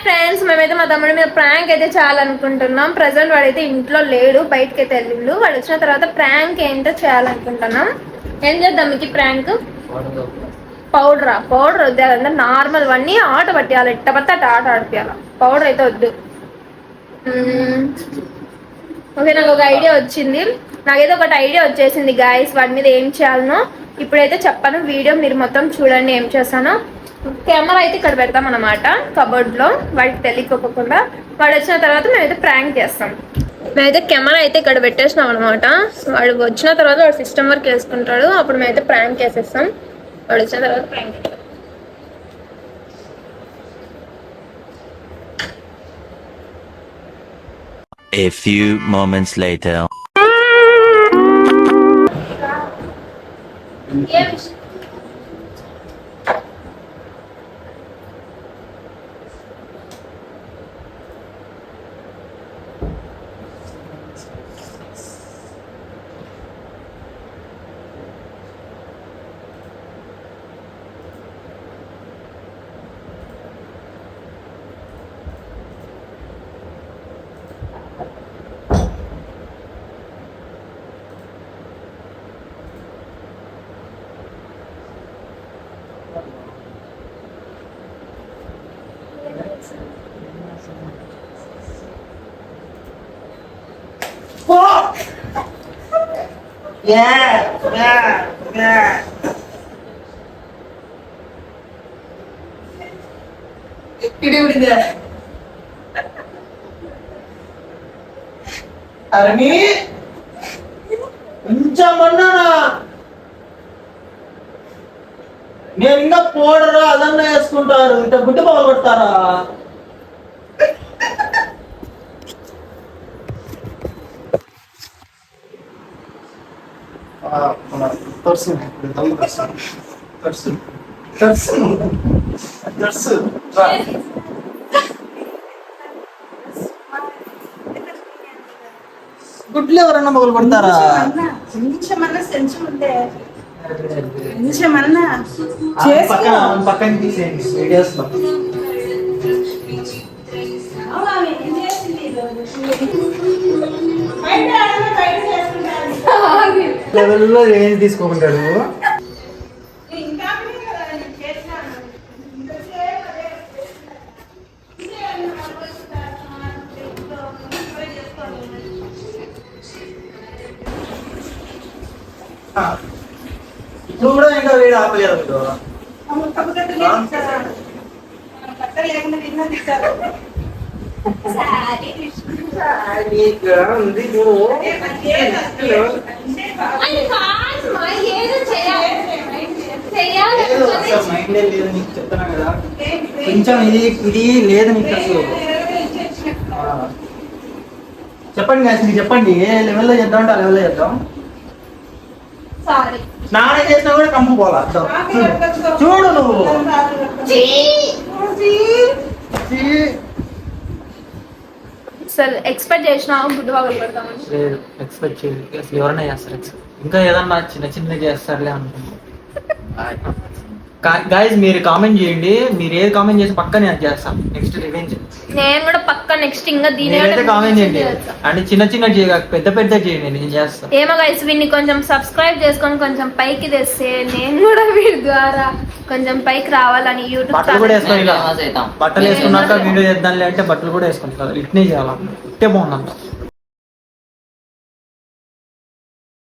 Friends, మేమైతే మా తమ్ముడి మీద ప్రాంక్ అయితే చేయాలనుకుంటున్నాం. ప్రజెంట్ వాడైతే ఇంట్లో లేడు, బయటకైతే వెళ్ళిండు. వాడు వచ్చిన తర్వాత ప్రాంక్ ఏంటో చేయాలనుకుంటున్నాం. ఏం చేద్దాం మీకు ప్రాంక్? పౌడర్ వద్దు, అదంతా నార్మల్ వన్నీ ఆట పట్టేయాలి. ఎట్ట పడితే అట్ట ఆట ఆడిపియాలి. పౌడర్ అయితే వద్దు. ఓకే, నాకు ఒక ఐడియా వచ్చింది. నాకైతే ఒకటి ఐడియా వచ్చేసింది గాయస్. వాడి మీద ఏం చేయాలనో ఇప్పుడైతే చెప్పాను. వీడియో మీరు మొత్తం చూడండి ఏం చేస్తానో. కెమెరా అయితే ఇక్కడ పెడతాం అన్నమాట, కబోర్డ్ లో. వాడికి తెలియకోకుండా వాడు వచ్చిన తర్వాత మేమైతే ప్రాంక్ చేస్తాం. మేమైతే కెమెరా అయితే ఇక్కడ పెట్టేసినాం అనమాట. వాడు వచ్చిన తర్వాత వాడు సిస్టమ్ వర్క్ వేసుకుంటాడు. అప్పుడు మేమైతే ప్రాంక్ చేసేస్తాం. వాడు వచ్చిన తర్వాత ప్రాంక్ చేస్తాం. A few moments later. అరణి కొంచెమన్నా నేను ఇంకా పౌడర్ అదన్నా వేసుకుంటారు, ఇంత గుడ్డ పగలు కొడతారా? గుడ్లు ఎవరన్నా మొదలు కొడతారా? పక్కన తీసేయండి వీడియోస్ లో. లెవెల్లో ఏం తీసుకోమంటాడు? నువ్వు కూడా ఇంకా వేడి ఆపలేదు. మైండ్ లేదు నీకు, చెప్తున్నా కదా. కొంచెం ఇది లేదు నీకు అసలు. చెప్పండి గాయస్, మీకు చెప్పండి ఏ లెవెల్లో చేద్దాం అంటే ఆ లెవెల్లో చేద్దాం. స్నానం చేసినా కూడా కంపు పోలా. చూడు నువ్వు అసలు ఎక్స్పెక్ట్ చేసినావు గుడ్డు పగలు పెడతామని? లేదు, ఎక్స్పెక్ట్ చేయలేదు. అసలు ఎవరైనా చేస్తారు, ఇంకా ఏదన్నా చిన్న చేస్తారులే అనుకుంటున్నాను. గాయస్ మీరు కామెంట్ చేయండి, మీరు ఏది కామెంట్ చేసి పక్క నేను చేస్తాను. నెక్స్ట్ రివెంజ్ నేను కూడా పక్క నెక్స్ట్ ఇంకా దీని కామెంట్ చేయండి. అంటే చిన్న చేయగా పెద్ద చేయండి, నేను చేస్తాను. ఏమో గైస్, వీడిని కొంచెం సబ్స్క్రైబ్ చేసుకొని కొంచెం పైకి తెస్తే నేను కూడా వీడి ద్వారా కొంచెం పైకి రావాలని యూట్యూబ్ బట్టలు కూడా వేసుకొని బట్టలు వేసుకున్నాక వీడియో చేద్దాంలే అంటే బట్టలు కూడా వేసుకుంటారు. ఇట్నే చేయాలి, ఇట్టే బాగుందంట.